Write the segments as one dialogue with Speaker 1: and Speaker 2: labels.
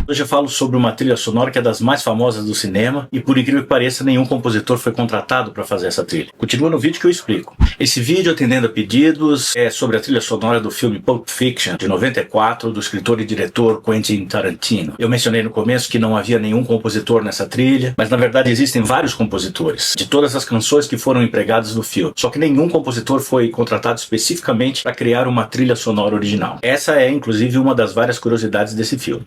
Speaker 1: Hoje eu falo sobre uma trilha sonora que é das mais famosas do cinema e, por incrível que pareça, nenhum compositor foi contratado para fazer essa trilha. Continua no vídeo que eu explico. Esse vídeo, atendendo a pedidos, é sobre a trilha sonora do filme Pulp Fiction, de 94, do escritor e diretor Quentin Tarantino. Eu mencionei no começo que não havia nenhum compositor nessa trilha, mas na verdade existem vários compositores de todas as canções que foram empregadas no filme. Só que nenhum compositor foi contratado especificamente para criar uma trilha sonora original. Essa é, inclusive, uma das várias curiosidades desse filme.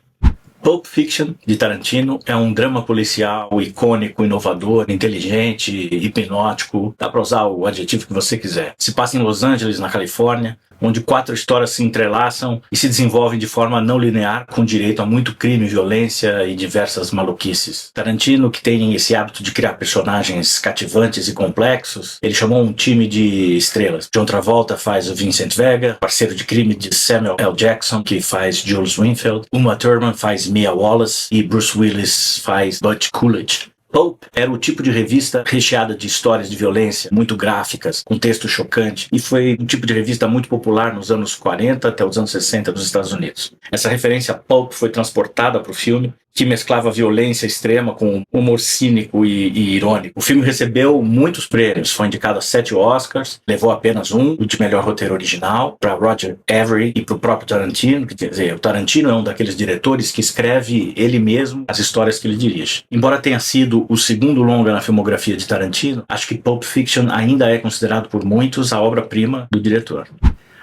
Speaker 1: Pulp Fiction, de Tarantino, é um drama policial icônico, inovador, inteligente, hipnótico. Dá para usar o adjetivo que você quiser. Se passa em Los Angeles, na Califórnia, onde 4 histórias se entrelaçam e se desenvolvem de forma não linear, com direito a muito crime, violência e diversas maluquices. Tarantino, que tem esse hábito de criar personagens cativantes e complexos, ele chamou um time de estrelas. John Travolta faz o Vincent Vega, parceiro de crime de Samuel L. Jackson, que faz Jules Winfield, Uma Thurman faz Mia Wallace e Bruce Willis faz Butch Coolidge. Pulp era o tipo de revista recheada de histórias de violência, muito gráficas, com texto chocante, e foi um tipo de revista muito popular nos anos 40 até os anos 60 dos Estados Unidos. Essa referência a Pulp foi transportada para o filme, que mesclava violência extrema com humor cínico e irônico. O filme recebeu muitos prêmios, foi indicado a 7 Oscars, levou apenas um, o de melhor roteiro original, para Roger Avary e para o próprio Tarantino. Quer dizer, o Tarantino é um daqueles diretores que escreve ele mesmo as histórias que ele dirige. Embora tenha sido o segundo longa na filmografia de Tarantino, acho que Pulp Fiction ainda é considerado por muitos a obra-prima do diretor.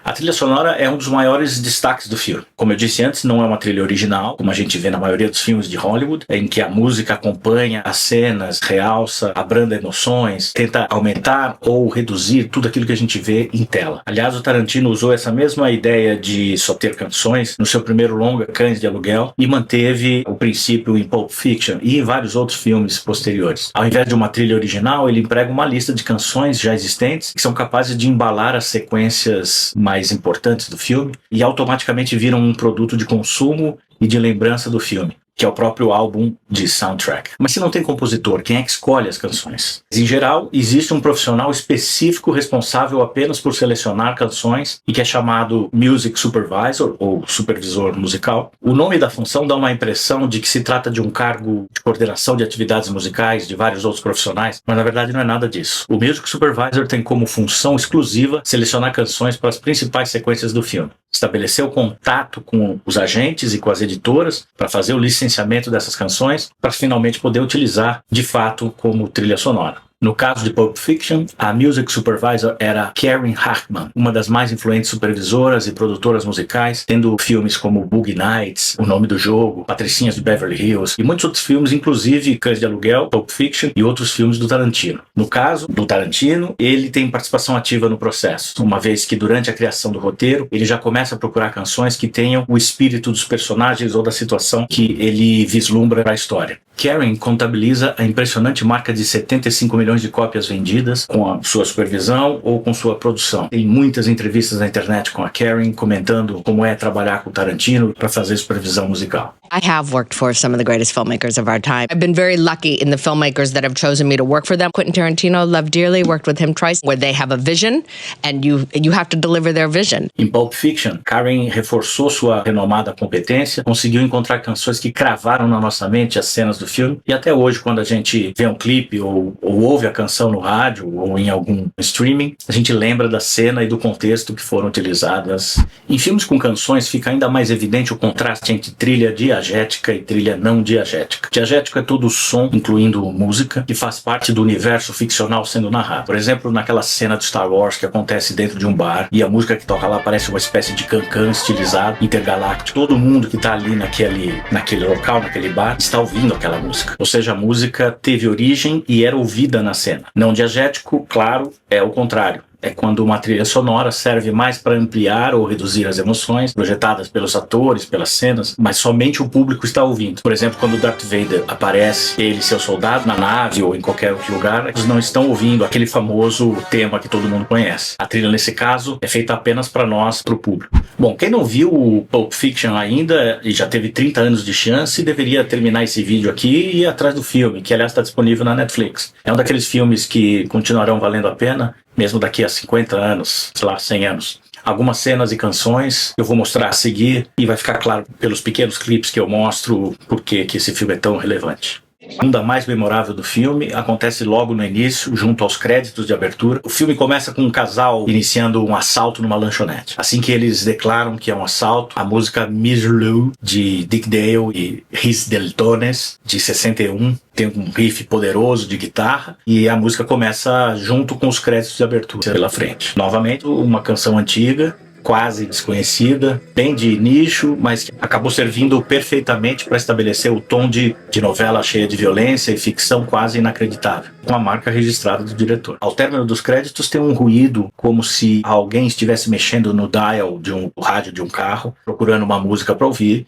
Speaker 1: A trilha sonora é um dos maiores destaques do filme. Como eu disse antes, não é uma trilha original, como a gente vê na maioria dos filmes de Hollywood, em que a música acompanha as cenas, realça, abranda emoções, tenta aumentar ou reduzir tudo aquilo que a gente vê em tela. Aliás, o Tarantino usou essa mesma ideia de só ter canções no seu primeiro longa, Cães de Aluguel, e manteve o princípio em Pulp Fiction e em vários outros filmes posteriores. Ao invés de uma trilha original, ele emprega uma lista de canções já existentes que são capazes de embalar as sequências mais importantes do filme e automaticamente viram um produto de consumo e de lembrança do filme, que é o próprio álbum de soundtrack. Mas se não tem compositor, quem é que escolhe as canções? Em geral, existe um profissional específico responsável apenas por selecionar canções e que é chamado Music Supervisor, ou supervisor musical. O nome da função dá uma impressão de que se trata de um cargo de coordenação de atividades musicais de vários outros profissionais, mas na verdade não é nada disso. O Music Supervisor tem como função exclusiva selecionar canções para as principais sequências do filme, estabelecer o contato com os agentes e com as editoras para fazer o licenciamento dessas canções para finalmente poder utilizar de fato como trilha sonora. No caso de Pulp Fiction, a Music Supervisor era Karen Hartman, uma das mais influentes supervisoras e produtoras musicais, tendo filmes como Boogie Nights, O Nome do Jogo, Patricinhas de Beverly Hills e muitos outros filmes, inclusive Cães de Aluguel, Pulp Fiction e outros filmes do Tarantino. No caso do Tarantino, ele tem participação ativa no processo, uma vez que durante a criação do roteiro, ele já começa a procurar canções que tenham o espírito dos personagens ou da situação que ele vislumbra para a história. Karen contabiliza a impressionante marca de 75 milhões de cópias vendidas com a sua supervisão ou com sua produção. Tem muitas entrevistas na internet com a Karen comentando como é trabalhar com o Tarantino para fazer supervisão musical.
Speaker 2: I have worked for some of the greatest filmmakers of our time. I've been very lucky in the filmmakers that have chosen me to work for them. Quentin Tarantino, loved dearly, worked with him twice, where they have a vision and you have to deliver their vision.
Speaker 1: Em Pulp Fiction, Karen reforçou sua renomada competência, conseguiu encontrar canções que cravaram na nossa mente as cenas do filme, e até hoje, quando a gente vê um clipe ou ouve a canção no rádio ou em algum streaming, a gente lembra da cena e do contexto que foram utilizadas. Em filmes com canções fica ainda mais evidente o contraste entre trilha diagética e trilha não diagética. Diagético é todo o som, incluindo música, que faz parte do universo ficcional sendo narrado. Por exemplo, naquela cena do Star Wars que acontece dentro de um bar e a música que toca lá parece uma espécie de cancan estilizado, intergaláctico. Todo mundo que está ali naquele local, naquele bar, está ouvindo aquela música. Ou seja, a música teve origem e era ouvida na cena. Não diagético, claro, é o contrário. É quando uma trilha sonora serve mais para ampliar ou reduzir as emoções projetadas pelos atores, pelas cenas, mas somente o público está ouvindo. Por exemplo, quando Darth Vader aparece, ele e seu soldado na nave ou em qualquer outro lugar, eles não estão ouvindo aquele famoso tema que todo mundo conhece. A trilha, nesse caso, é feita apenas para nós, para o público. Bom, quem não viu o Pulp Fiction ainda e já teve 30 anos de chance, deveria terminar esse vídeo aqui e ir atrás do filme, que aliás está disponível na Netflix. É um daqueles filmes que continuarão valendo a pena, mesmo daqui a 50 anos, sei lá, 100 anos. algumas cenas e canções eu vou mostrar a seguir e vai ficar claro pelos pequenos clipes que eu mostro por que esse filme é tão relevante. A onda mais memorável do filme acontece logo no início, junto aos créditos de abertura. O filme começa com um casal iniciando um assalto numa lanchonete. Assim que eles declaram que é um assalto, a música Mr. Lou, de Dick Dale e His Deltones, de 61, tem um riff poderoso de guitarra e a música começa junto com os créditos de abertura pela frente. Novamente, uma canção antiga, quase desconhecida, bem de nicho, mas que acabou servindo perfeitamente para estabelecer o tom de novela cheia de violência e ficção quase inacreditável, com a marca registrada do diretor. Ao término dos créditos tem um ruído como se alguém estivesse mexendo no dial de um rádio de um carro, procurando uma música para ouvir.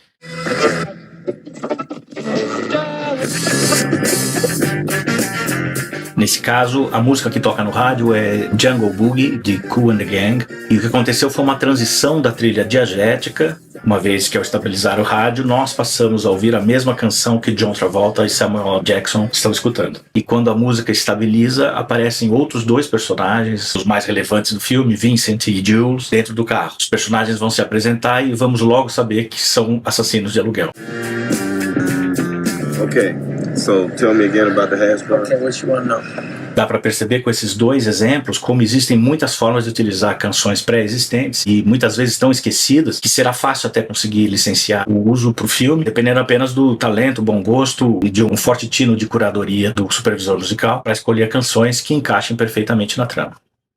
Speaker 1: Nesse caso, a música que toca no rádio é Jungle Boogie, de Kool and the Gang, e o que aconteceu foi uma transição da trilha diegética, uma vez que ao estabilizar o rádio, nós passamos a ouvir a mesma canção que John Travolta e Samuel L. Jackson estão escutando. E quando a música estabiliza, aparecem outros dois personagens, os mais relevantes do filme, Vincent e Jules, dentro do carro. Os personagens vão se apresentar e vamos logo saber que são assassinos de aluguel.
Speaker 3: Okay, so tell me again about the hash bar.
Speaker 4: Okay, what you want to know?
Speaker 1: Dá para perceber com esses dois exemplos como existem muitas formas de utilizar canções pré-existentes e muitas vezes tão esquecidas que será fácil até conseguir licenciar o uso para o filme, dependendo apenas do talento, bom gosto e de um forte tino de curadoria do supervisor musical para escolher canções que encaixem perfeitamente na trama.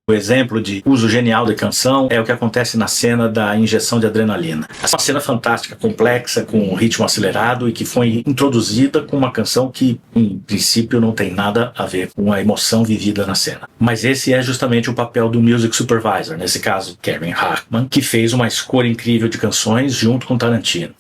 Speaker 1: O exemplo de uso genial de canção é o que acontece na cena da injeção de adrenalina. É uma cena fantástica, complexa, com um ritmo acelerado e que foi introduzida com uma canção que, em princípio, não tem nada a ver com a emoção vivida na cena. Mas esse é justamente o papel do Music Supervisor, nesse caso, Karen Hackman, que fez uma escolha incrível de canções junto com Tarantino.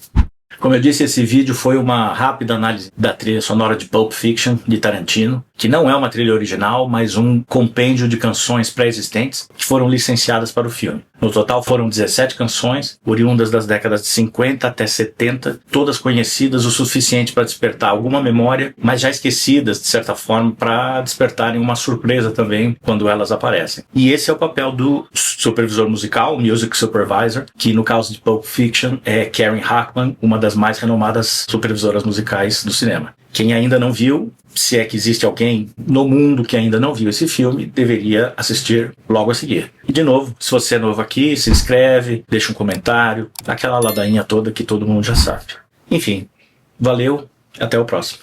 Speaker 1: Como eu disse, esse vídeo foi uma rápida análise da trilha sonora de Pulp Fiction, de Tarantino, que não é uma trilha original, mas um compêndio de canções pré-existentes que foram licenciadas para o filme. No total foram 17 canções, oriundas das décadas de 50 até 70, todas conhecidas o suficiente para despertar alguma memória, mas já esquecidas, de certa forma, para despertarem uma surpresa também quando elas aparecem. E esse é o papel do supervisor musical, o Music Supervisor, que no caso de Pulp Fiction é Karen Hackman, uma das mais renomadas supervisoras musicais do cinema. Quem ainda não viu, se é que existe alguém no mundo que ainda não viu esse filme, deveria assistir logo a seguir. E de novo, se você é novo aqui, se inscreve, deixa um comentário, aquela ladainha toda que todo mundo já sabe. Enfim, valeu, até o próximo.